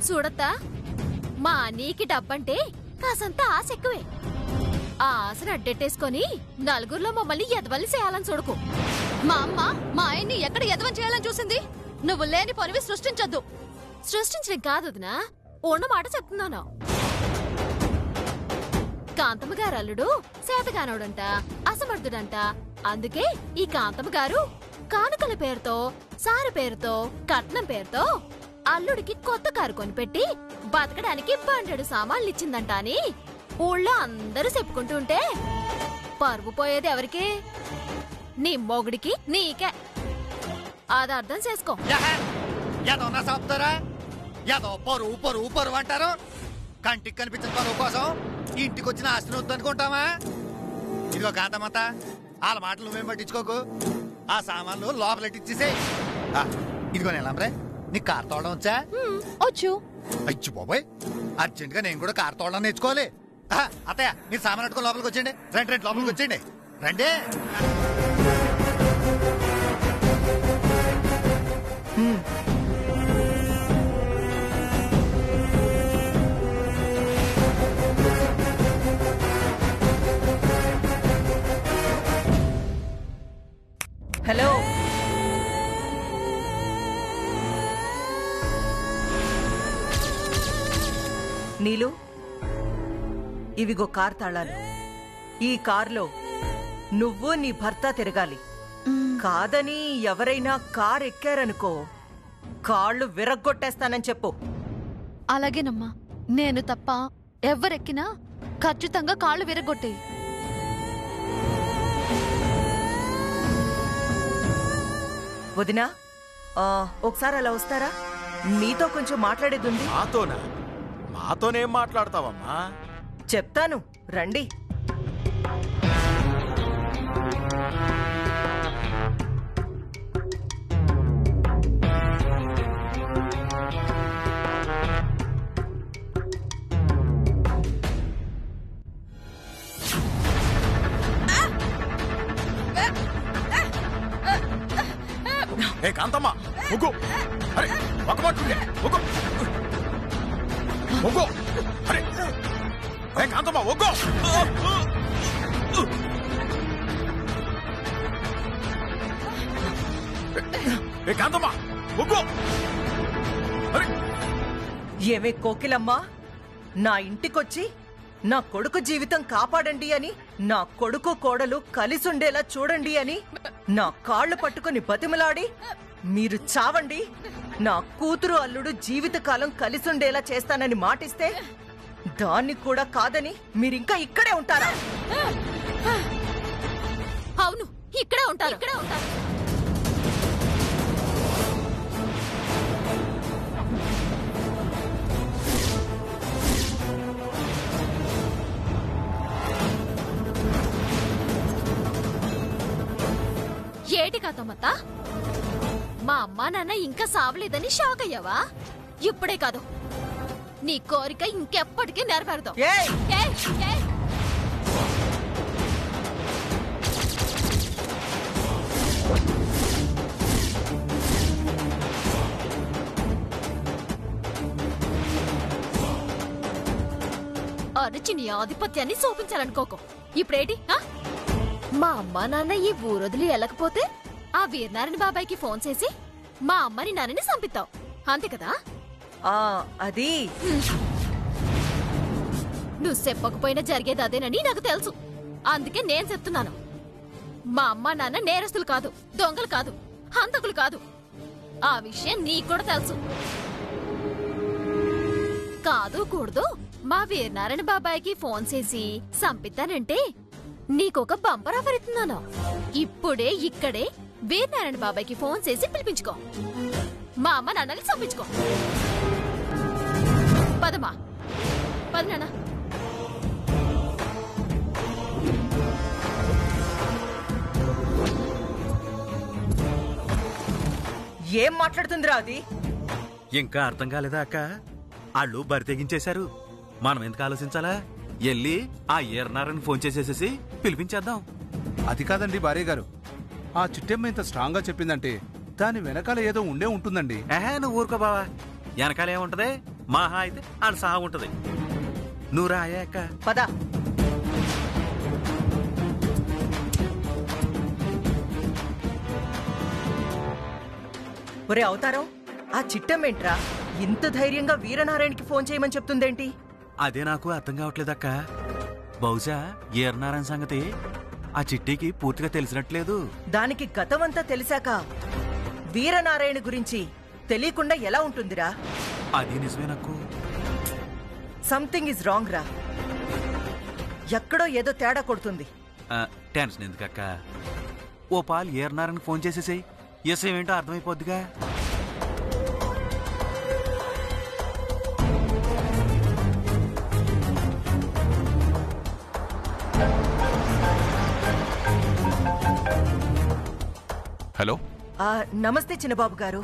చూడత్తా, మా నీకి డబ్బంటే కాసంత ఆశ ఎక్కువే. ఆ ఆశను అడ్డెట్టేసుకొని నలుగురిలో మమ్మల్ని ఎదవల్ని చేయాలని చూడకు. మా అమ్మ మా ఆయన్ని ఎక్కడ ఎదవని చేయాలని చూసింది? నువ్వు లేని పనివి సృష్టించొద్దు. సృష్టించడం కాదు వదినా, ఉన్న మాట చెప్తున్నాను. కాంతమ్మ గారు అల్లుడు సేతగానోడంట, అసమర్థుడంట. అందుకే ఈ కాంతమ్మ గారు కానుకల పేరుతో, సారి పేరుతో, కట్నం పేరుతో అల్లుడికి కొత్త కారు కొనిపెట్టి బతకడానికి బండెడు సామాన్లు ఇచ్చిందంట అని ఊళ్ళో అందరూ చెప్పుకుంటూ ఉంటే పరువు పోయేది ఎవరికి? నీ మొగుడికి, నీకే. అది అర్థం చేసుకో. పరువు పరువు పరువు అంటారు. కంటికి కనిపించిన పరువు కోసం ఇంటికి వచ్చిన ఆస్తిని వద్దనుకుంటామా? ఇదిగో కాంతమ్మంతా వాళ్ళ మాటలు నువ్వేం పట్టించుకోకు. ఆ సామాన్లు లోపలెట్టిచ్చేసే. ఇదిగో నెలంబ్రే, నీకు కారు తోడడం వచ్చా? వచ్చు. అచ్చి బాబాయ్, అర్జెంట్ గా నేను కూడా కారు తోడడం నేర్చుకోవాలి. అత్తయ్య, మీరు సామాన్ అట్టుకుని లోపలికి వచ్చేయండి. రండి రండి, లోపలికి వచ్చేయండి. రండి. హలో, నీలు, ఇవిగో కార్ తాళాలు. ఈ కారులో నువ్వు నీ భర్త తిరగాలి. కాదని ఎవరైనా కార్ ఎక్కారనుకో, కాళ్ళు విరగ్గొట్టేస్తానని చెప్పు. అలాగేనమ్మా, నేను తప్ప ఎవరెక్కినా ఖచ్చితంగా కాళ్ళు విరగొట్టే. వదినా, ఒకసారి అలా వస్తారా? మీతో కొంచెం మాట్లాడేది ఉంది. మాతోనా? మాతోనేం మాట్లాడతావమ్మా? చెప్తాను, రండి. ఏ కాంతమ్మ, ముగ్గు! అరే ఒక మాట్లుండే ముగ్గు! ముగ్గు! అరే ఏ కాంతమ్మ, ఒగ్గు! ఏ కాంతమ్మ, ముగ్గు! అరే ఏమే కోకిలమ్మా, నా ఇంటికొచ్చి నా కొడుకు జీవితం కాపాడండి అని, నా కొడుకు కోడలు కలిసుండేలా చూడండి అని నా కాళ్ళు పట్టుకుని బతిమలాడి మీరు చావండి, నా కూతురు అల్లుడు జీవితకాలం కలిసుండేలా చేస్తానని మాటిస్తే దాన్ని కూడా కాదని మీరింకా ఇక్కడే ఉంటారా? అవును, ఇక్కడే ఉంటారు. ఏటి కాతమ్మత్తా, మా అమ్మా నాన్న ఇంకా సావలేదని షాక్ అయ్యావా? ఇప్పుడే కాదు, నీ కోరిక ఇంకెప్పటికీ నెరవేరుతావు. అరిచి నీ ఆధిపత్యాన్ని చూపించాలనుకోకు. ఇప్పుడేటి? మా అమ్మా నాన్న ఈ ఊరొదిలి వెళ్ళకపోతే ఆ వీరనారాయణ బాబాయ్కి ఫోన్ చేసి మా అమ్మని నాన్నని చంపిస్తావు, అంతే కదా? అది నువ్వు చెప్పకపోయినా జరిగేది అదేనని నాకు తెలుసు. అందుకే నేను చెప్తున్నాను, మా అమ్మా నాన్న నేరస్తులు కాదు, దొంగలు కాదు, హంతకులు కాదు. ఆ విషయం నీకు కూడా తెలుసు. కాదు కూడదు మా వీరనారాయణ బాబాయ్కి ఫోన్ చేసి చంపిస్తానంటే నీకొక బంపర్ ఆఫర్ ఇస్తున్నాను. ఇప్పుడే ఇక్కడే వీరనారాయణ బాబాయ్కి ఫోన్ చేసి పిలిపించుకో, మా అమ్మ నాన్నని చంపించుకో. పదమా, పద నాన్న. ఏం మాట్లాడుతుందిరా అది? ఇంకా అర్థం కాలేదా అక్క? వాళ్ళు బరి తెగించేశారు. మనం ఎందుకు ఆలోచించాలా? ఎల్లి ఆ ఏర్నారని ఫోన్ చేసేసేసి పిలిపించేద్దాం. అది కాదండి భార్య గారు, ఆ చిట్టెమ్మ ఇంత స్ట్రాంగ్ గా చెప్పిందంటే దాని వెనకాల ఏదో ఉండే ఉంటుందండి. నువ్వు ఊరుకో బావా, వెనకాల ఏముంటది? మహా అయితే ఆడ సహా ఉంటది. నువ్వు రాయా అక్క. పద. ఒరే అవతారం, ఆ చిట్టమ్మేంట్రా ఇంత ధైర్యంగా వీరనారాయణకి ఫోన్ చేయమని చెప్తుందేంటి? అదే నాకు అర్థం కావట్లేదక్క. బహుశా ఈర్నారాయణ సంగతి ఆ చిట్టికి పూర్తిగా తెలిసినట్లేదు. దానికి గతమంతా తెలిసాక వీరనారాయణ గురించి తెలియకుండా ఎలా ఉంటుందిరా? అది నిజమే నాకు. సంథింగ్ ఇస్ రాంగ్ రా. ఎక్కడో ఏదో తేడా కొడుతుంది. టెన్షన్ ఎందుకక్క? ఓ పాలు ఈర్నారాయణ ఫోన్ చేసేసాయి, ఎస్ ఏమేంటో అర్థమైపోద్దిగా. హలో. నమస్తే చిన్నబాబు గారు,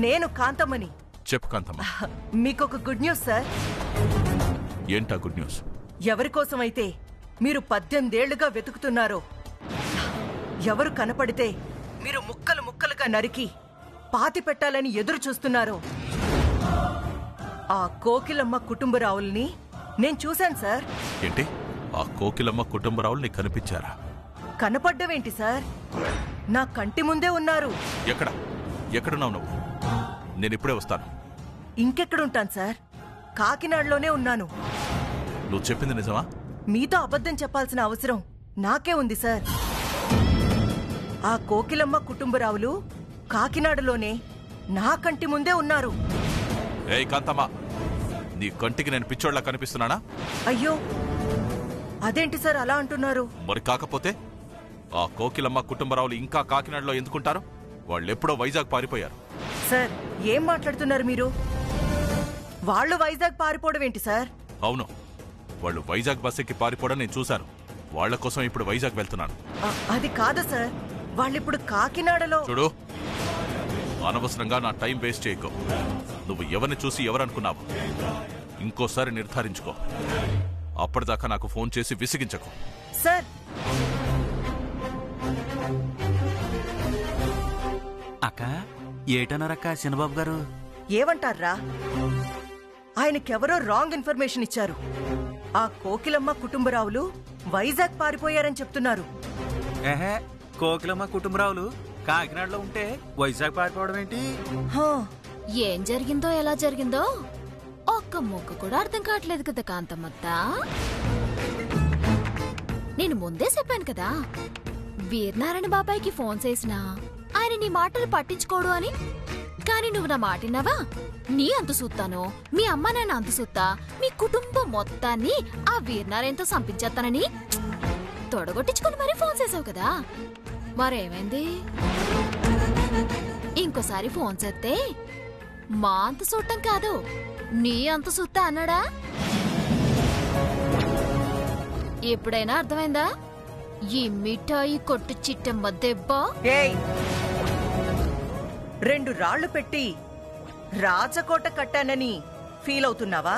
నేను కాంతమ్మని. చెప్పు కాంతమ్మ. మీకొక గుడ్ న్యూస్ సార్. ఏంటా గుడ్ న్యూస్? ఎవరి కోసమైతే మీరు 18 ఏళ్లుగా వెతుకుతున్నారో, ఎవరు కనపడితే మీరు ముక్కలు ముక్కలుగా నరికి పాతి పెట్టాలని ఎదురు చూస్తున్నారో, ఆ కోకిలమ్మ కుటుంబరావుల్ని నేను చూశాను సార్. ఏంటి, ఆ కోకిలమ్మ కుటుంబరావులు నీకు కనిపించారా? కనపడ్డవేంటి సార్, నా కంటి ముందే ఉన్నారు. ఎక్కడున్నావు నువ్వు? నేను ఇప్పుడే వస్తాను. ఇంకెక్కడుంటాను సార్, కాకినాడలోనే ఉన్నాను. నువ్వు చెప్పింది నిజమా? మీతో అబద్ధం చెప్పాల్సిన అవసరం నాకే ఉంది సార్. ఆ కోకిలమ్మ కుటుంబరావులు కాకినాడలోనే నా కంటి ముందే ఉన్నారు. ఏయ్ కాంతమ్మ, నీ కంటికి నేను పిచ్చోళ్ళ కనిపిస్తున్నానా? అయ్యో, అదేంటి సార్ అలా అంటున్నారు? మరి కాకపోతే ఆ కోకిలమ్మ కుటుంబరావులు ఇంకా కాకినాడలో ఎందుకుంటారు? వాళ్ళెప్పుడో వైజాగ్ పారిపోయారు. సార్ ఏం మాట్లాడుతున్నారు మీరు? వాళ్ళు వైజాగ్ పారిపోవడం ఏంటి సార్? అవును, వాళ్ళు వైజాగ్ బస్ ఎక్కి పారిపోవడం నేను చూశాను. వాళ్ల కోసం ఇప్పుడు వైజాగ్ వెళ్తున్నాను. అది కాదు సార్, వాళ్ళిప్పుడు కాకినాడలో. చూడు, అనవసరంగా నా టైం వేస్ట్ చేయకు. నువ్వు ఎవరిని చూసి ఎవరనుకున్నావు? ఇంకోసారి నిర్ధారించుకో. అప్పటిదాకా నాకు ఫోన్ చేసి విసిగించకు. సార్ అక్క ఏటన్నారక్క చిన్నబాబు గారు? ఏమంటారా, ఆయనకెవరో రాంగ్ ఇన్ఫర్మేషన్ ఇచ్చారు. ఆ కోకిలమ్మ కుటుంబరావులు వైజాగ్ పారిపోయారని చెప్తున్నారు. ఏహే, కోకిలమ్మ కుటుంబరావులు కాకినాడలో ఉంటే వైజాగ్ పారిపోవడం ఏంటి? హా, ఏం జరిగిందో ఎలా జరిగిందో ఒక్క ముక్క కూడా అర్థం కావట్లేదు కదా కాంతమ్మత్త. నేను ముందే చెప్పాను కదా, వీరనారాయణ బాబాయ్కి ఫోన్ చేసినా ఆయన నీ మాటలు పట్టించుకోడు అని. కాని నువ్వు నా మాటిన్నావా? నీ అంతు సూత్తాను, మీ అమ్మ నాన్న అంతు సూత్తా, మీ కుటుంబం మొత్తాన్ని ఆ వీరనారాయణతో సంపించేస్తానని తొడగొట్టించుకుని మరీ ఫోన్ చేసావు కదా. మరేమైంది? ఇంకోసారి ఫోన్ చేస్తే మా అంత చూడటం కాదు, నీ అంత సుత్తా అన్నాడా? ఎప్పుడైనా అర్థమైందా ఈ మిఠాయి కొట్టు చిట్టమ్మ దెబ్బ? ఏయ్, 2 రాళ్లు పెట్టి రాచకోట కట్టానని ఫీల్ అవుతున్నావా?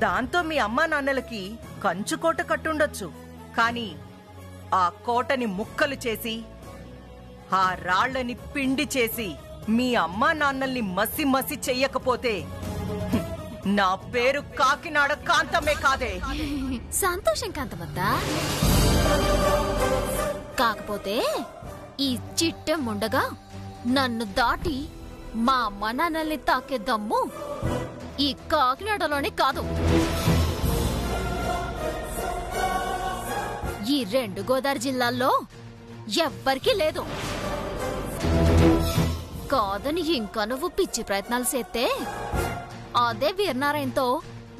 దాంతో మీ అమ్మా నాన్నలకి కంచుకోట కట్టుండొచ్చు, కానీ ఆ కోటని ముక్కలు చేసి ఆ రాళ్లని పిండి చేసి మీ అమ్మా నాన్నల్ని మసి మసి చెయ్యకపోతే నా పేరు కాకినాడ కాంతమ్మే కాదే. సంతోషం కాంతమత్త. కాకపోతే ఈ చిట్టం ఉండగా నన్ను దాటి మా అమ్మ నాన్నల్ని తాకే దమ్ము ఈ కాకినాడలోనే కాదు, ఈ 2 గోదావరి జిల్లాల్లో ఎవ్వరికీ లేదు. కాదని ఇంకా నువ్వు పిచ్చి ప్రయత్నాలు చేస్తే అదే వీరనారాయణతో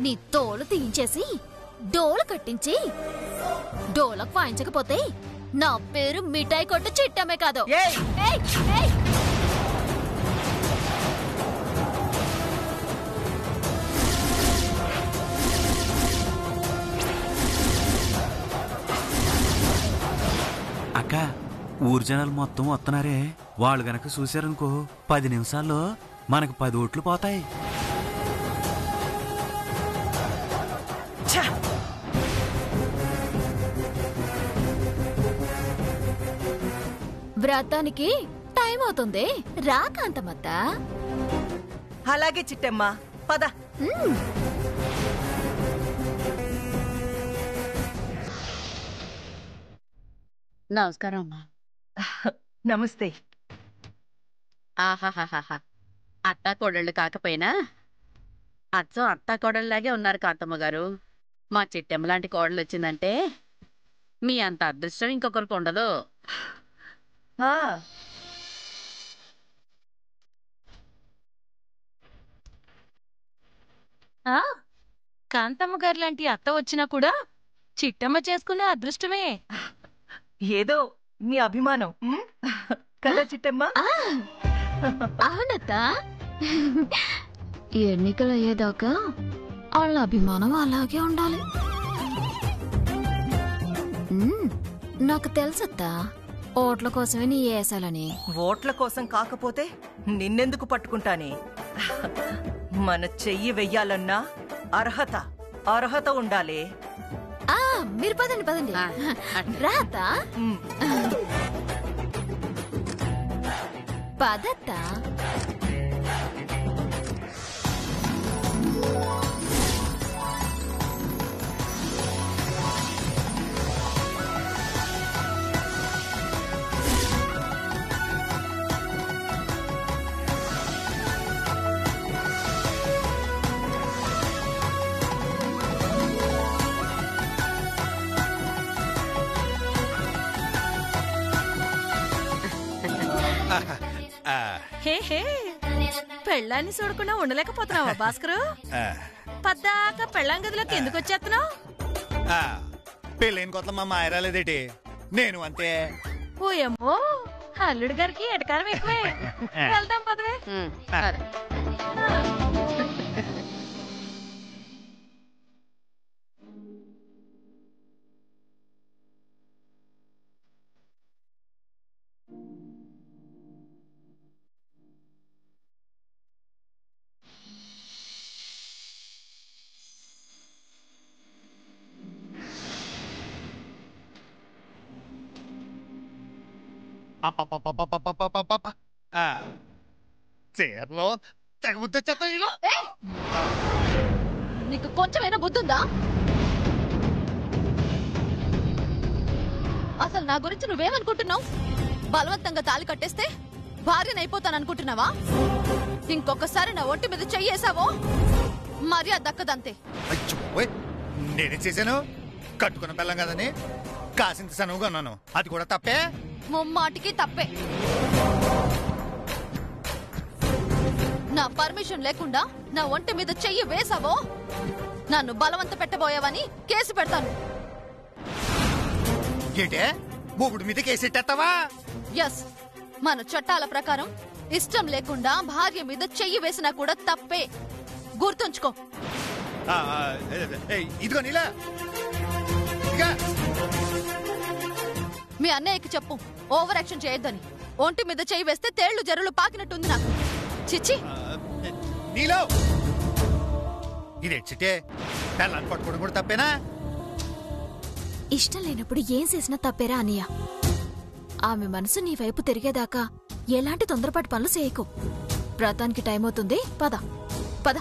నీ తోలు తీయించేసి డోలు కట్టించి డోలకు వాయించకపోతే నా పేరు మిఠాయి కొట్టు చిట్టమే కాదు. ఏయ్! ఏయ్! ఏయ్! అక్క, ఊరు జనాలు మొత్తం వస్తున్నారే, వాళ్ళు గనక చూశారనుకో 10 నిమిషాల్లో మనకు 10 ఓట్లు పోతాయి. వ్రతానికి టైం అవుతుంది, రా కాంతమత్త. అలాగే చిట్టమ్మా, పద. నమస్కారం అమ్మా. నమస్తే. ఆహాహాహా, అత్తా కోడళ్ళు కాకపోయినా అచ్చం అత్తా కోడళ్ళలాగే ఉన్నారు కాంతమ్మ గారు. మా చిట్టెమ్మ లాంటి కోడలు వచ్చిందంటే మీ అంత అదృష్టం ఇంకొకరికి ఉండదు. కాంతమ్మ గారు లాంటి అత్త వచ్చినా కూడా చిట్టమ్మ చేసుకునే అదృష్టమే. ఏదో నీ అభిమానం కదా చిట్టమ్మా? అవునత్తా, ఎన్నికలు అయ్యేదాకా వాళ్ళ అభిమానం అలాగే ఉండాలి. నాకు తెలుసత్తా, ఓట్ల కోసమే నీ వేసాలని. ఓట్ల కోసం కాకపోతే నిన్నెందుకు పట్టుకుంటానే? మన చెయ్యి వెయ్యాలన్నా అర్హత ఉండాలి. మీరు పదండి పదండి. రాతా పదత్తా. హే హే, పెళ్ళాన్ని చూడకుండా ఉండలేకపోతున్నావా భాస్కరు? పద్దాక పెళ్ళాం గదిలోకి ఎందుకు వచ్చేస్తున్నావు? పెళ్ళైన కొత్త మా మాయ రాలేదేటి? నేను అంతే. ఓయమ్మో, అల్లుడి గారికి ఎటకారం ఎక్కువే. వెళ్దాం పదవే. చీరలో తెగ ముద్దొచ్చేస్తా. నీకు కొంచెమైనా బుద్ధుందా? అసలు నా గురించి నువ్వేమనుకుంటున్నావు? బలవంతంగా తాళి కట్టేస్తే భార్యనైపోతాననుకుంటున్నావా? ఇంకొకసారి నా ఒంటి మీద చెయ్యేసావో మర్యాద దక్కదంతే. నేనే చేశాను? కట్టుకున్న బెల్లం కదని కాసింత సనువుగా ఉన్నాను, అది కూడా తప్పే. ముమ్మాటికి తప్పే. నా పర్మిషన్ లేకుండా నా ఒంటి మీద చెయ్యి వేసావో నన్ను బలవంత పెట్టబోయావని కేసు పెడతాను. ఏంటే బొగుడు మీద కేసెట్టేస్తావా? ఎస్, మన చట్టాల ప్రకారం ఇష్టం లేకుండా భార్య మీద చెయ్యి వేసినా కూడా తప్పే. గుర్తుంచుకో. ఇదిగో నీలా, మీ అన్నయ్యకి చెప్పు ఓవర్ యాక్షన్ చేయొద్దని. ఒంటి మీద చెయ్యి వేస్తే తేళ్లు జరులు పాకినట్టుంది నాకు. చిచ్చి నీలో ఇదేంటే పెళ్ళాన్ని పట్టుకోవడం కూడా తప్పేనా? ఇష్టం లేనప్పుడు ఏం చేసినా తప్పేరా అన్నయ్య. ఆమె మనసు నీ వైపు తిరిగేదాకా ఎలాంటి తొందరపాటు పనులు చేయకు. వ్రతానికి టైం అవుతుంది, పద పద.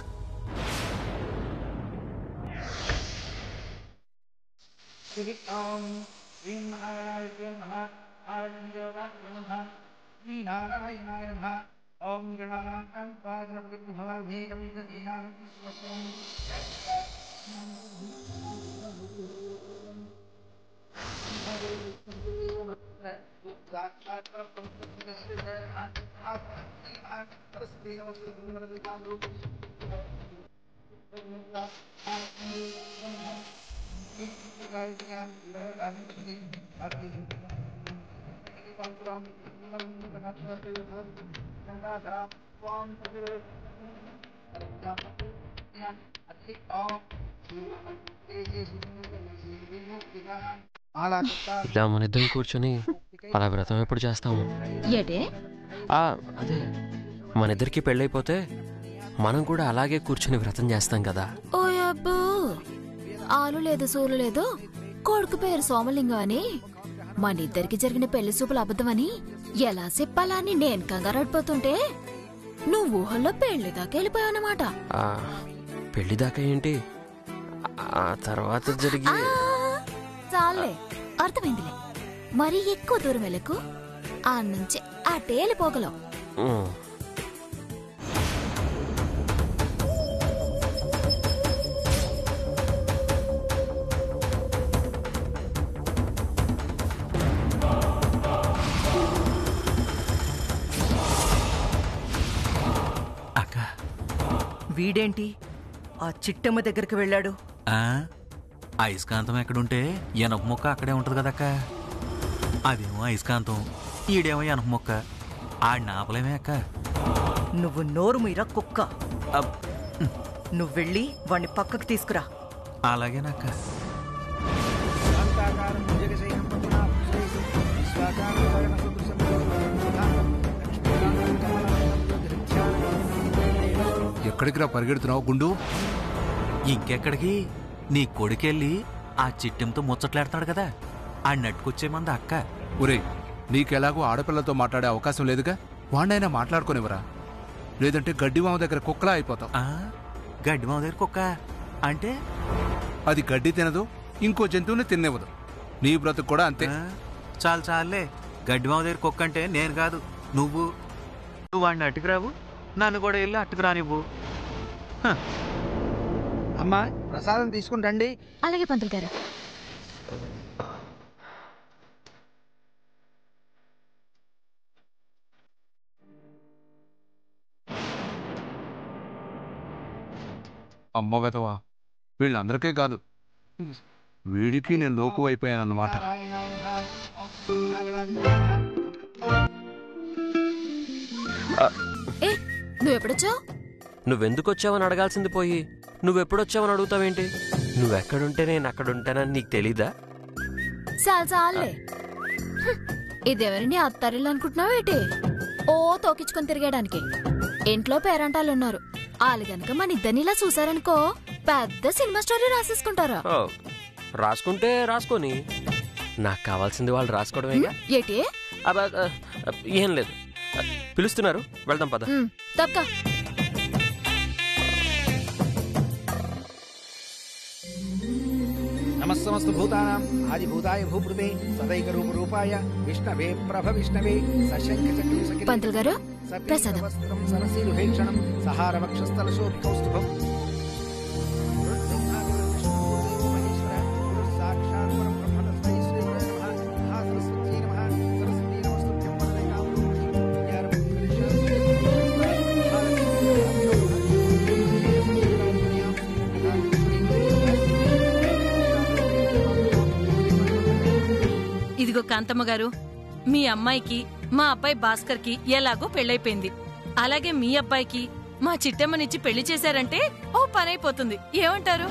ఇలా మన ఇద్దరం కూర్చొని అలా వ్రతం ఎప్పుడు చేస్తాము? ఏటే? అదే మన ఇద్దరికి పెళ్ళైపోతే మనం కూడా అలాగే కూర్చొని వ్రతం చేస్తాం కదా. ఓ అబ్బో, ఆలు లేదు సూలు లేదు, కొడుకు పేరు సోమలింగం అని మనిద్దరికి జరిగిన పెళ్లి చూపులు అబద్ధమని ఎలా చెప్పాలా అని నేను కంగారడిపోతుంటే నువ్వు ఊహల్లో పెళ్లి దాకా వెళ్ళిపోయావన్నమాట. ఆ, పెళ్లి దాకా ఏంటి, ఆ తర్వాత జరిగి చాలే, అర్థమైందిలే. మరి ఎక్కువ దూరం వెళ్ళకు, ఆ నుంచి అటే వెళ్ళిపోగలవు. ఉమ్. అక్క వీడేంటి ఆ చిట్టమ్మ దగ్గరికి వెళ్ళాడు? అయస్కాంతం ఎక్కడుంటే ఎనప మొక్క అక్కడే ఉంటది కదక్క. అదేమో అయస్కాంతం, ఈడేమో ఎనప మొక్క. ఆడిని ఆపలేమే అక్క. నువ్వు నోరు మీరా కుక్క. నువ్వెళ్ళి వాణ్ణి పక్కకు తీసుకురా. అలాగేనక్క. ఎక్కడికి రా పరిగెడుతున్నావు గుండు? ఇంకెక్కడికి, నీ కొడుకెళ్ళి ఆ చిట్టెంతో ముచ్చట్లాడుతున్నాడు కదా, ఆడిని అట్టుకొచ్చేమంది అక్క. ఒరే, నీకెలాగో ఆడపిల్లతో మాట్లాడే అవకాశం లేదుగా, వాణ్ణైనా మాట్లాడుకోనివరా, లేదంటే గడ్డివామ దగ్గర కుక్కలా అయిపోతావు. గడ్డివామ దగ్గర కుక్క అంటే? అది గడ్డి తినదు, ఇంకో జంతువుని తినేవదు. నీ బ్రతుకు కూడా అంతే. చాలు చాలులే, గడ్డివామ దగ్గర కుక్క అంటే నేను కాదు, నువ్వు. నువ్వు వాడిని అట్టుకురావు, నన్ను కూడా వెళ్ళి అట్టుకురానివ్వు. అమ్మా, ప్రసాదం తీసుకుని రండి. అలాగే పంతులు గారు. అమ్మ వెతవా, వీళ్ళందరికీ కాదు, వీడికి నేను లోకు అయిపోయానన్నమాట. నువ్వెప్పుడొచ్చావు? నువ్వెందుకు వచ్చావని అడగాల్సింది పోయి నువ్వెప్పుడొచ్చావని అడుగుతావేంటి? నువ్వెక్కడుంటే నేను అక్కడుంటానని నీకు తెలీదా? చాలే, ఇదెవరిని అత్తారిల్లు అనుకుంటున్నావేటి? ఓ తోకించుకొని తిరిగేయడానికి. ఇంట్లో పేరంటాలున్నారు, వాళ్ళు గనక మన ఇద్దరినిలా చూసారనుకో పెద్ద సినిమా స్టోరీ రాసేసుకుంటారా. రాసుకుంటే రాసుకొని, నాకు కావాల్సింది వాళ్ళు రాసుకోవడమేగా. ఏటి? ఏం లేదు, పిలుస్తున్నారు, వెళ్దాం పద. తప్పక. నమస్సమస్తు భూతానాం ఆదిభూతాయ భూభృతే సదైక రూప రూపాయ విష్ణవే ప్రభ విష్ణవే సశంఖ చక్రం సకిరీటం పంతులు గారు, ప్రసాదం. వస్త్రం సరసీరుహేక్షణం సహారవక్షస్థల శోభికౌస్తుభం. ఇదిగో కాంతమ్మ గారు, మీ అమ్మాయికి మా అబ్బాయి భాస్కర్ కి ఎలాగో పెళ్ళైపోయింది. అలాగే మీ అబ్బాయికి మా చిట్టమ్మనిచ్చి పెళ్లి చేశారంటే ఓ పనైపోతుంది. ఏమంటారు?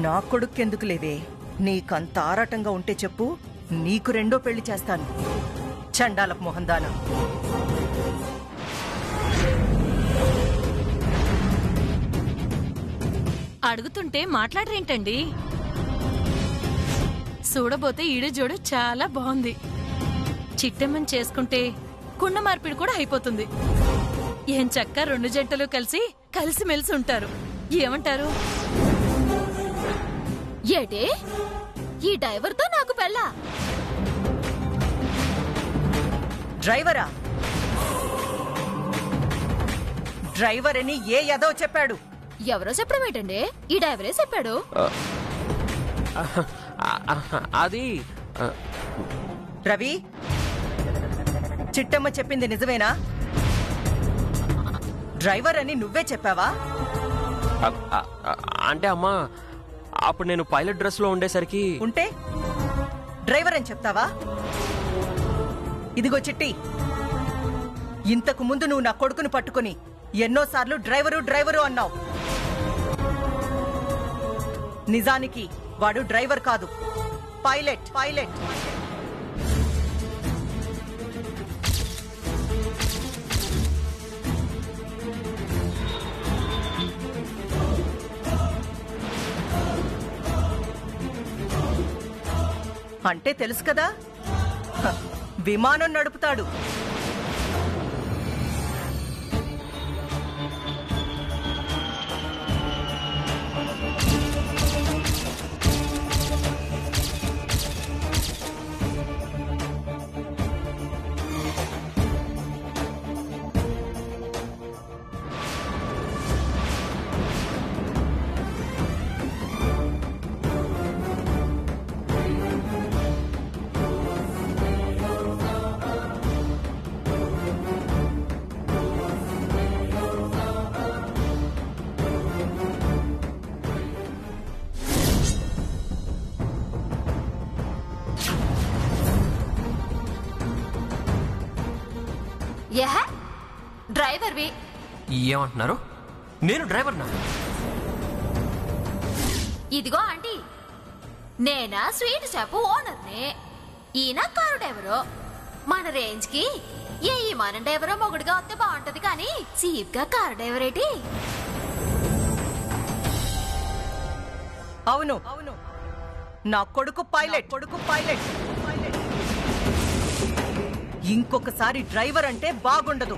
నా కొడుకెందుకు లేవే, నీకంత ఆరాటంగా ఉంటే చెప్పు, నీకు రెండో పెళ్లి చేస్తాను. చండాలపు మొహందానా. అడుగుతుంటే మాట్లాడరేంటండి? చూడబోతే ఈడు జోడు చాలా బాగుంది. చిట్టమ్మని చేసుకుంటే కుండ మార్పిడి కూడా అయిపోతుంది. ఏం చక్క రెండు జంటలు కలిసిమెలిసి ఉంటారు. ఏమంటారు? ఏటే, ఈ డ్రైవర్తో నాకు పెళ్ళా? డ్రైవరా? డ్రైవర్ అని ఏ యదవ చెప్పాడు? ఎవరో చెప్పడం ఏంటండి, ఈ డ్రైవరే చెప్పాడు. అది రవి, చిట్టమ్మ చెప్పింది నిజమేనా? డ్రైవర్ అని నువ్వే చెప్పావా? అంటే అమ్మా, అప్పుడు నేను పైలట్ డ్రెస్ లో ఉండేసరికి. ఉంటే డ్రైవర్ అని చెప్తావా? ఇదిగో చిట్టి, ఇంతకు ముందు నువ్వు నా కొడుకుని పట్టుకుని ఎన్నోసార్లు డ్రైవరు డ్రైవరు అన్నావు. నిజానికి వాడు డ్రైవర్ కాదు, పైలట్. పైలట్ అంటే తెలుసు కదా, విమానం నడుపుతాడు. డ్రైవర్వి ఏమంటున్నారు? నేను డ్రైవర్నా? ఇదిగో ఆంటీ, నేనా స్వీట్ షాప్ ఓనర్ని, ఈయన కారు డ్రైవరు. మన రేంజ్ కి ఏ మన డ్రైవరో మొగుడుగా వస్తే బాగుంటది, కానీ చీప్ గా కారు డ్రైవర్ ఏంటి? అవును, నా కొడుకు పైలట్. ఇంకొకసారి డ్రైవర్ అంటే బాగుండదు.